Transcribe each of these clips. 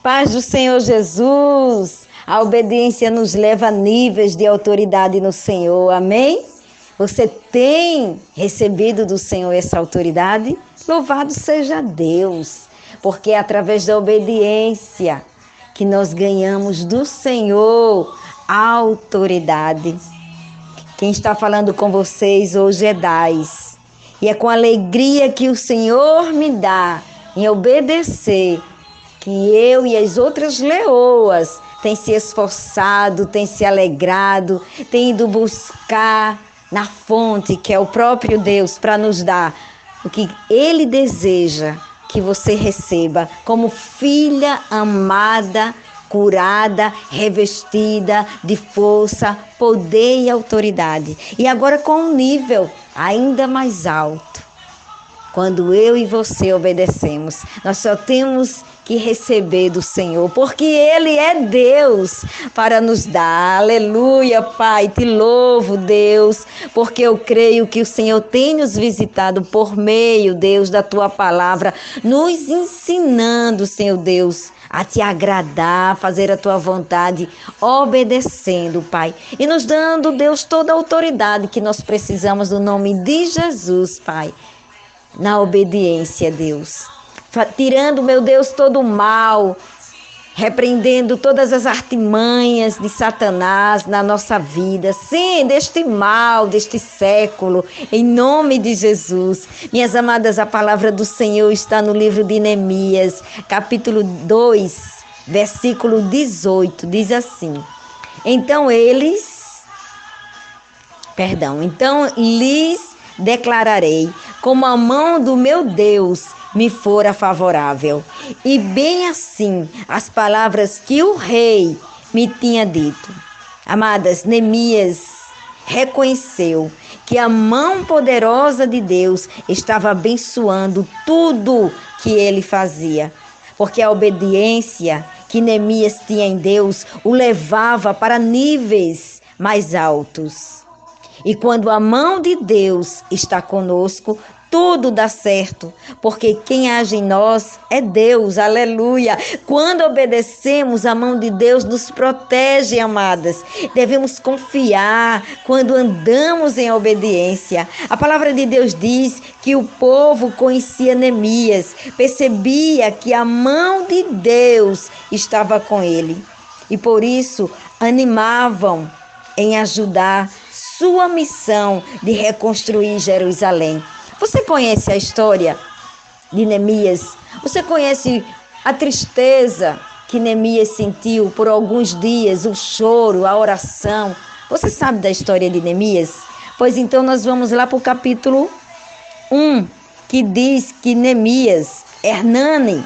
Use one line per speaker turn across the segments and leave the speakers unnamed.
Paz do Senhor Jesus. A obediência nos leva a níveis de autoridade no Senhor. Amém? Você tem recebido do Senhor essa autoridade? Louvado seja Deus, porque é através da obediência que nós ganhamos do Senhor a autoridade. Quem está falando com vocês hoje é Dais. E é com alegria que o Senhor me dá em obedecer que eu e as outras leoas têm se esforçado, têm se alegrado, têm ido buscar na fonte, que é o próprio Deus, para nos dar o que Ele deseja que você receba como filha amada, curada, revestida de força, poder e autoridade. E agora com um nível ainda mais alto. Quando eu e você obedecemos, nós só temos que receber do Senhor, porque Ele é Deus para nos dar. Aleluia, Pai, te louvo, Deus, porque eu creio que o Senhor tem nos visitado por meio, Deus, da Tua palavra, nos ensinando, Senhor Deus, a Te agradar, fazer a Tua vontade, obedecendo, Pai, e nos dando, Deus, toda a autoridade que nós precisamos no nome de Jesus, Pai, na obediência, Deus. Tirando, meu Deus, todo o mal, repreendendo todas as artimanhas de Satanás na nossa vida, sim, deste mal, deste século, em nome de Jesus. Minhas amadas, a palavra do Senhor está no livro de Neemias, capítulo 2, versículo 18, diz assim: Então lhes declararei, como a mão do meu Deus me fora favorável. E bem assim, as palavras que o rei me tinha dito. Amadas, Neemias reconheceu que a mão poderosa de Deus estava abençoando tudo que ele fazia. Porque a obediência que Neemias tinha em Deus o levava para níveis mais altos. E quando a mão de Deus está conosco, tudo dá certo, porque quem age em nós é Deus, aleluia. Quando obedecemos, a mão de Deus nos protege, amadas. Devemos confiar quando andamos em obediência. A palavra de Deus diz que o povo conhecia Neemias, percebia que a mão de Deus estava com ele. E por isso animavam em ajudar sua missão de reconstruir Jerusalém. Você conhece a história de Neemias? Você conhece a tristeza que Neemias sentiu por alguns dias, o choro, a oração? Você sabe da história de Neemias? Pois então nós vamos lá para o capítulo 1, que diz que Neemias, Hernani,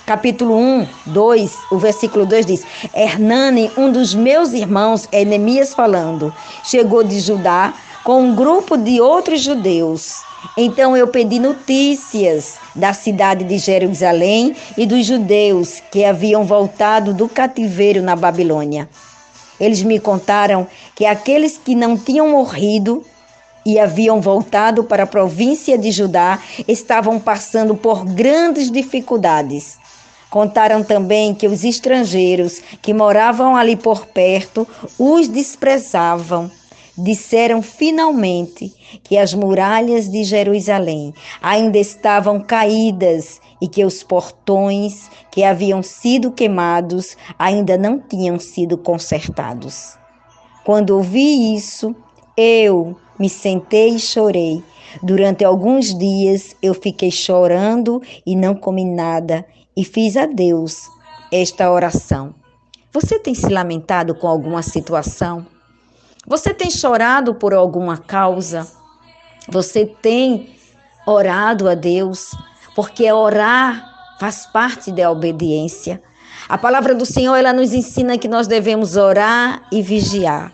capítulo 1, 2, o versículo 2 diz: Hernani, um dos meus irmãos, é Neemias falando, chegou de Judá com um grupo de outros judeus. Então eu pedi notícias da cidade de Jerusalém e dos judeus que haviam voltado do cativeiro na Babilônia. Eles me contaram que aqueles que não tinham morrido e haviam voltado para a província de Judá estavam passando por grandes dificuldades. Contaram também que os estrangeiros que moravam ali por perto os desprezavam. Disseram finalmente que as muralhas de Jerusalém ainda estavam caídas e que os portões que haviam sido queimados ainda não tinham sido consertados. Quando ouvi isso, eu me sentei e chorei. Durante alguns dias eu fiquei chorando e não comi nada e fiz a Deus esta oração. Você tem se lamentado com alguma situação? Você tem chorado por alguma causa? Você tem orado a Deus? Porque orar faz parte da obediência. A palavra do Senhor, ela nos ensina que nós devemos orar e vigiar.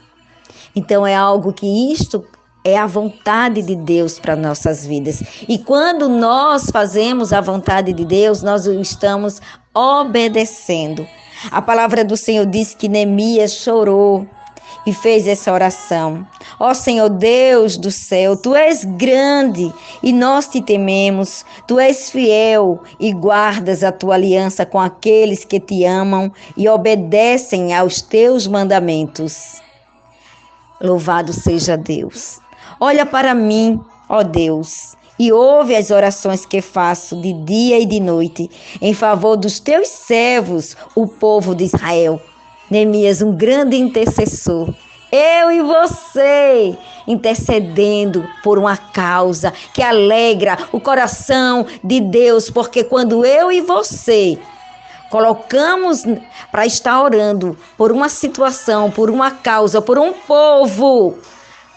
Então é algo que isto é a vontade de Deus para nossas vidas. E quando nós fazemos a vontade de Deus, nós o estamos obedecendo. A palavra do Senhor diz que Neemias chorou. e fez essa oração. Ó Senhor Deus do céu, Tu és grande e nós te tememos. Tu és fiel e guardas a Tua aliança com aqueles que te amam e obedecem aos Teus mandamentos. Louvado seja Deus. Olha para mim, ó Deus, e ouve as orações que faço de dia e de noite em favor dos Teus servos, o povo de Israel. Neemias, um grande intercessor. Eu e você intercedendo por uma causa que alegra o coração de Deus, porque quando eu e você colocamos para estar orando por uma situação, por uma causa, por um povo,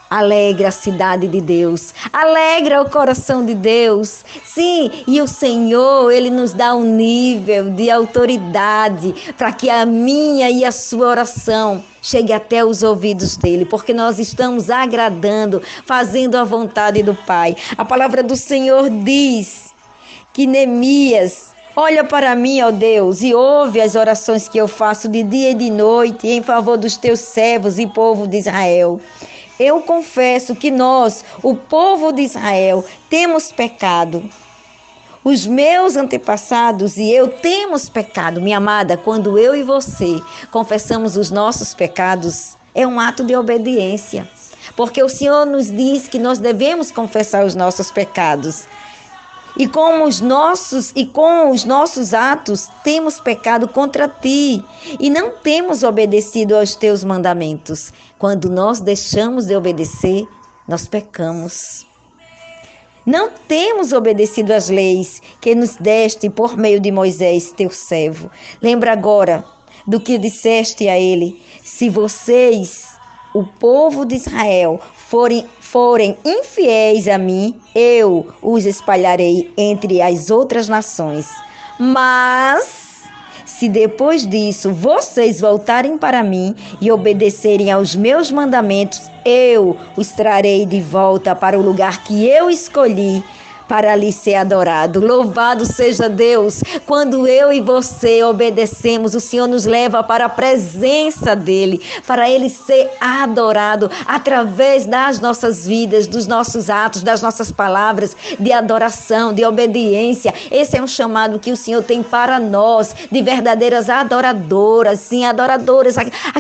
alegra a cidade de Deus, alegra o coração de Deus. Sim, e o Senhor, Ele nos dá um nível de autoridade para que a minha e a sua oração chegue até os ouvidos dEle, porque nós estamos agradando, fazendo a vontade do Pai. A palavra do Senhor diz que Neemias, olha para mim, ó Deus, e ouve as orações que eu faço de dia e de noite em favor dos Teus servos e povo de Israel. Eu confesso que nós, o povo de Israel, temos pecado. Os meus antepassados e eu temos pecado. Minha amada, quando eu e você confessamos os nossos pecados, é um ato de obediência. Porque o Senhor nos diz que nós devemos confessar os nossos pecados. E com os nossos atos temos pecado contra ti e não temos obedecido aos teus mandamentos. Quando nós deixamos de obedecer, nós pecamos. Não temos obedecido às leis que nos deste por meio de Moisés, teu servo. Lembra agora do que disseste a ele: se vocês, o povo de Israel, forem infiéis a mim, eu os espalharei entre as outras nações. Mas, se depois disso vocês voltarem para mim e obedecerem aos meus mandamentos, eu os trarei de volta para o lugar que eu escolhi para ali ser adorado. Louvado seja Deus! Quando eu e você obedecemos, o Senhor nos leva para a presença dEle, para Ele ser adorado através das nossas vidas, dos nossos atos, das nossas palavras de adoração, de obediência. Esse é um chamado que o Senhor tem para nós, de verdadeiras adoradoras, sim, adoradoras,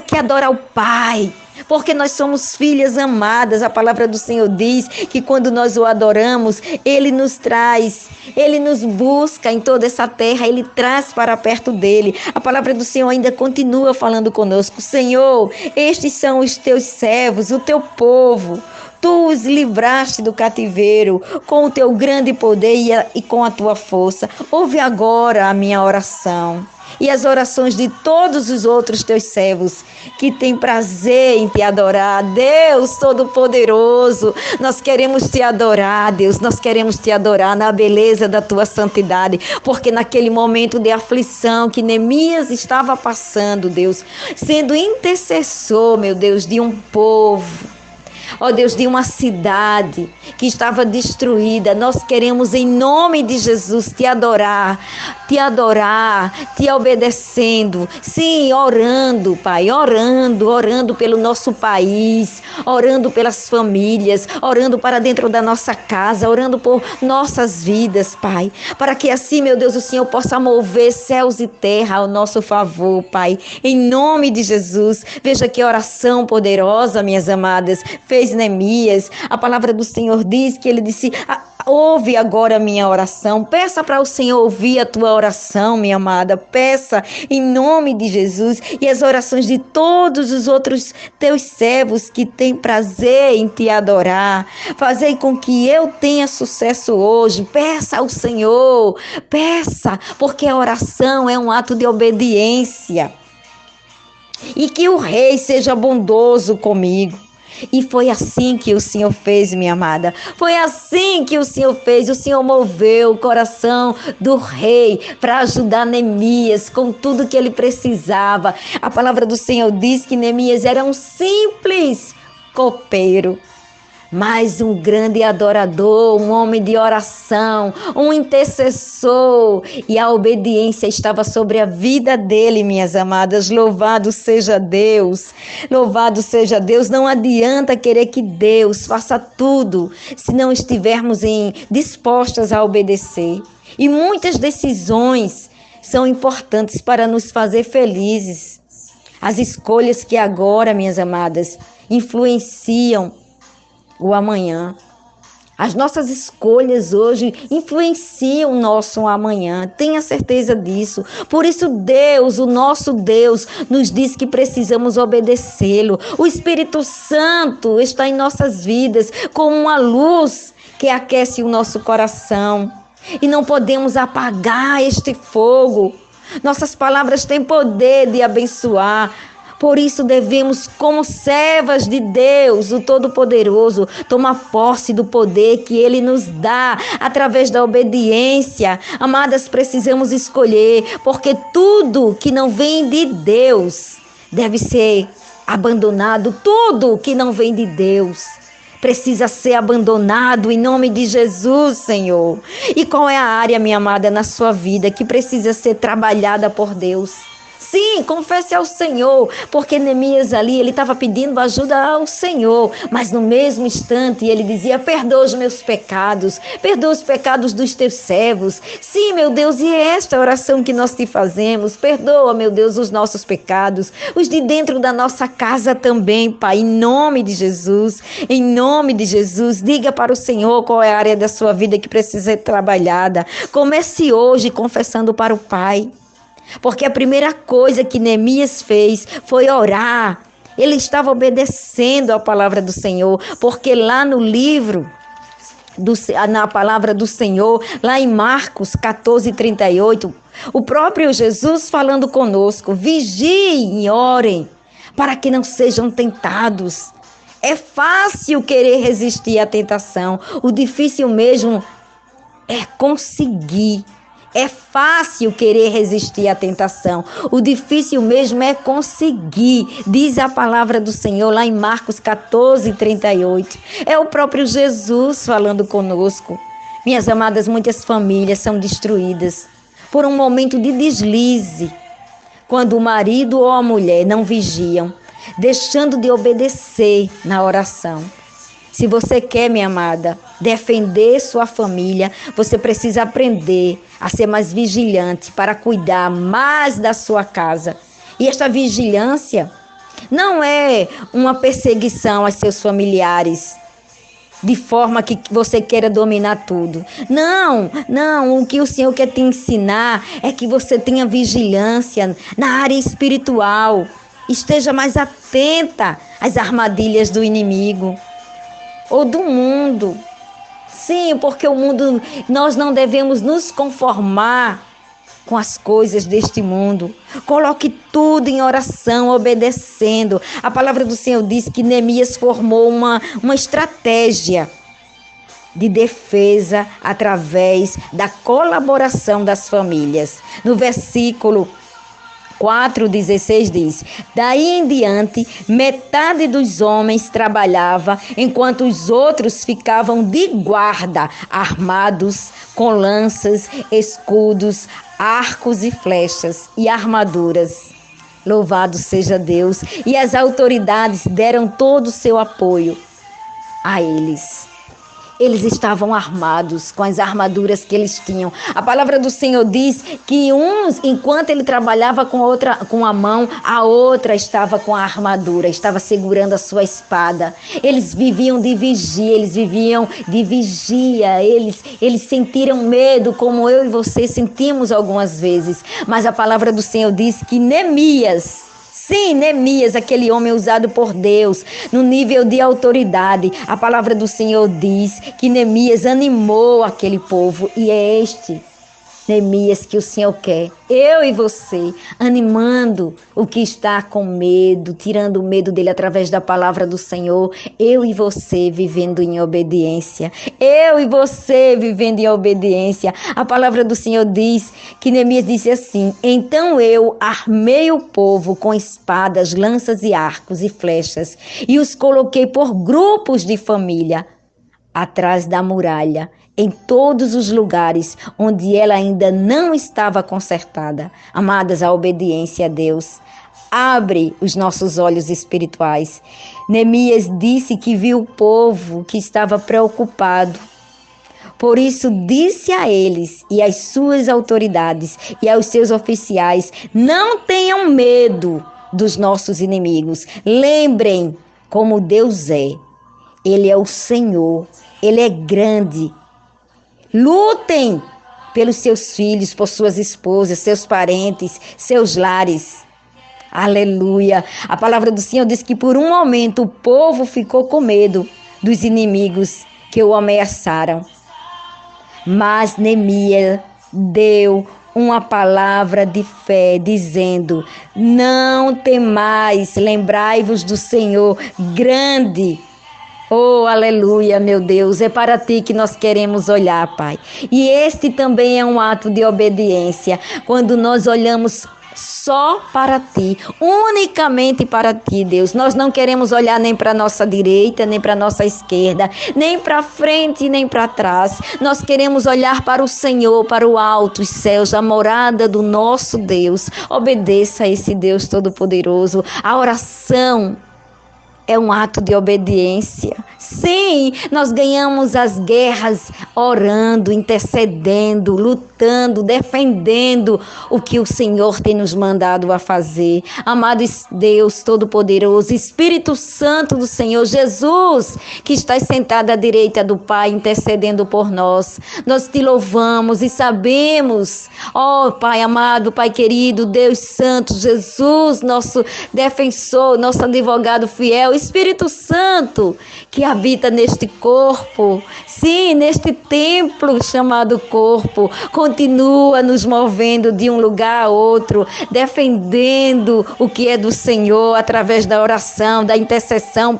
que adora o Pai. Porque nós somos filhas amadas. A palavra do Senhor diz que quando nós o adoramos, Ele nos traz, Ele nos busca em toda essa terra, Ele traz para perto dEle. A palavra do Senhor ainda continua falando conosco: Senhor, estes são os teus servos, o teu povo. Tu os livraste do cativeiro com o teu grande poder e com a tua força. Ouve agora a minha oração e as orações de todos os outros teus servos que têm prazer em te adorar. Deus Todo-Poderoso, nós queremos te adorar, Deus, nós queremos te adorar na beleza da tua santidade, porque naquele momento de aflição que Neemias estava passando, Deus, sendo intercessor, meu Deus, de um povo, ó Deus, de uma cidade que estava destruída, nós queremos em nome de Jesus te adorar, te obedecendo, sim, orando, Pai, orando pelo nosso país, orando pelas famílias, orando para dentro da nossa casa, orando por nossas vidas, Pai, para que assim, meu Deus, o Senhor possa mover céus e terra ao nosso favor, Pai, em nome de Jesus. Veja que oração poderosa, minhas amadas, fez Neemias. A palavra do Senhor diz que ele disse: ouve agora a minha oração. Peça para o Senhor ouvir a tua oração, minha amada. Peça em nome de Jesus. E as orações de todos os outros teus servos que têm prazer em te adorar. Fazei com que eu tenha sucesso hoje. Peça ao Senhor. Peça, porque a oração é um ato de obediência. E que o Rei seja bondoso comigo. E foi assim que o Senhor fez, minha amada. Foi assim que o Senhor fez. O Senhor moveu o coração do rei para ajudar Neemias com tudo que ele precisava. A palavra do Senhor diz que Neemias era um simples copeiro. mas um grande adorador, um homem de oração, um intercessor. E a obediência estava sobre a vida dele, minhas amadas. Louvado seja Deus. Louvado seja Deus. Não adianta querer que Deus faça tudo se não estivermos dispostas a obedecer. E muitas decisões são importantes para nos fazer felizes. As escolhas que agora, minhas amadas, influenciam o amanhã. As nossas escolhas hoje influenciam o nosso amanhã. Tenha certeza disso. Por isso Deus, o nosso Deus, nos diz que precisamos obedecê-lo. O Espírito Santo está em nossas vidas como uma luz que aquece o nosso coração. E não podemos apagar este fogo. Nossas palavras têm poder de abençoar. Por isso devemos, como servas de Deus, o Todo-Poderoso, tomar posse do poder que Ele nos dá através da obediência. Amadas, precisamos escolher, porque tudo que não vem de Deus deve ser abandonado. Tudo que não vem de Deus precisa ser abandonado em nome de Jesus, Senhor. E qual é a área, minha amada, na sua vida que precisa ser trabalhada por Deus? Sim, confesse ao Senhor, porque Neemias ali, ele estava pedindo ajuda ao Senhor, mas no mesmo instante ele dizia: perdoa os meus pecados, perdoa os pecados dos teus servos. Sim, meu Deus, e é esta oração que nós te fazemos: perdoa, meu Deus, os nossos pecados, os de dentro da nossa casa também, Pai, em nome de Jesus, diga para o Senhor qual é a área da sua vida que precisa ser trabalhada. Comece hoje confessando para o Pai. Porque a primeira coisa que Neemias fez foi orar. Ele estava obedecendo a palavra do Senhor, porque lá no livro, na palavra do Senhor, lá em Marcos 14:38, o próprio Jesus falando conosco: vigiem e orem, para que não sejam tentados. É fácil querer resistir à tentação, o difícil mesmo é conseguir. É fácil querer resistir à tentação. O difícil mesmo é conseguir. Diz a palavra do Senhor lá em Marcos 14:38. É o próprio Jesus falando conosco. Minhas amadas, muitas famílias são destruídas por um momento de deslize, quando o marido ou a mulher não vigiam, deixando de obedecer na oração. Se você quer, minha amada, defender sua família, você precisa aprender a ser mais vigilante para cuidar mais da sua casa. E esta vigilância não é uma perseguição aos seus familiares, de forma que você queira dominar tudo. Não, o que o Senhor quer te ensinar é que você tenha vigilância na área espiritual. Esteja mais atenta às armadilhas do inimigo ou do mundo. Sim, porque o mundo, nós não devemos nos conformar com as coisas deste mundo. Coloque tudo em oração, obedecendo. A palavra do Senhor diz que Neemias formou uma estratégia de defesa através da colaboração das famílias. No versículo 4:16 diz: daí em diante, metade dos homens trabalhava, enquanto os outros ficavam de guarda, armados com lanças, escudos, arcos e flechas e armaduras. Louvado seja Deus! E as autoridades deram todo o seu apoio a eles. Eles estavam armados com as armaduras que eles tinham. A palavra do Senhor diz que uns, enquanto ele trabalhava com a mão, a outra estava com a armadura, estava segurando a sua espada. Eles viviam de vigia, eles sentiram medo, como eu e você sentimos algumas vezes. Mas a palavra do Senhor diz que Neemias, aquele homem usado por Deus no nível de autoridade, a palavra do Senhor diz que Neemias animou aquele povo, e é este Neemias, que o Senhor quer, eu e você, animando o que está com medo, tirando o medo dele através da palavra do Senhor, eu e você vivendo em obediência, eu e você vivendo em obediência. A palavra do Senhor diz que Neemias disse assim: então eu armei o povo com espadas, lanças e arcos e flechas e os coloquei por grupos de família atrás da muralha, em todos os lugares onde ela ainda não estava consertada. Amadas, a obediência a Deus abre os nossos olhos espirituais. Neemias disse que viu o povo que estava preocupado. Por isso disse a eles e às suas autoridades e aos seus oficiais: não tenham medo dos nossos inimigos. Lembrem como Deus é. Ele é o Senhor. Ele é grande. Lutem pelos seus filhos, por suas esposas, seus parentes, seus lares. Aleluia. A palavra do Senhor diz que por um momento o povo ficou com medo dos inimigos que o ameaçaram. Mas Neemias deu uma palavra de fé, dizendo: não temais, lembrai-vos do Senhor grande. Oh, aleluia, meu Deus, é para ti que nós queremos olhar, Pai. E este também é um ato de obediência, quando nós olhamos só para ti, unicamente para ti, Deus. Nós não queremos olhar nem para a nossa direita, nem para a nossa esquerda, nem para frente, nem para trás. Nós queremos olhar para o Senhor, para o alto, os céus, a morada do nosso Deus. Obedeça a esse Deus Todo-Poderoso. A oração é um ato de obediência. Sim, nós ganhamos as guerras orando, intercedendo, lutando, defendendo o que o Senhor tem nos mandado a fazer. Amado Deus Todo-Poderoso, Espírito Santo do Senhor, Jesus, que está sentado à direita do Pai, intercedendo por nós. Nós te louvamos e sabemos, ó Pai amado, Pai querido, Deus Santo, Jesus, nosso defensor, nosso advogado fiel, Espírito Santo, que habita neste corpo, sim, neste templo chamado corpo, continua nos movendo de um lugar a outro, defendendo o que é do Senhor através da oração, da intercessão,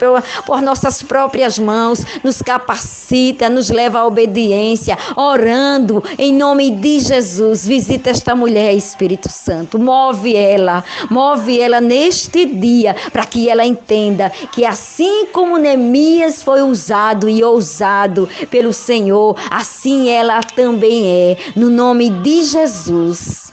por nossas próprias mãos, nos capacita, nos leva à obediência, orando em nome de Jesus. Visita esta mulher, Espírito Santo, move ela neste dia, para que ela entenda que assim como Neemias foi usado e ousado pelo Senhor, assim ela também é, no nome de Jesus.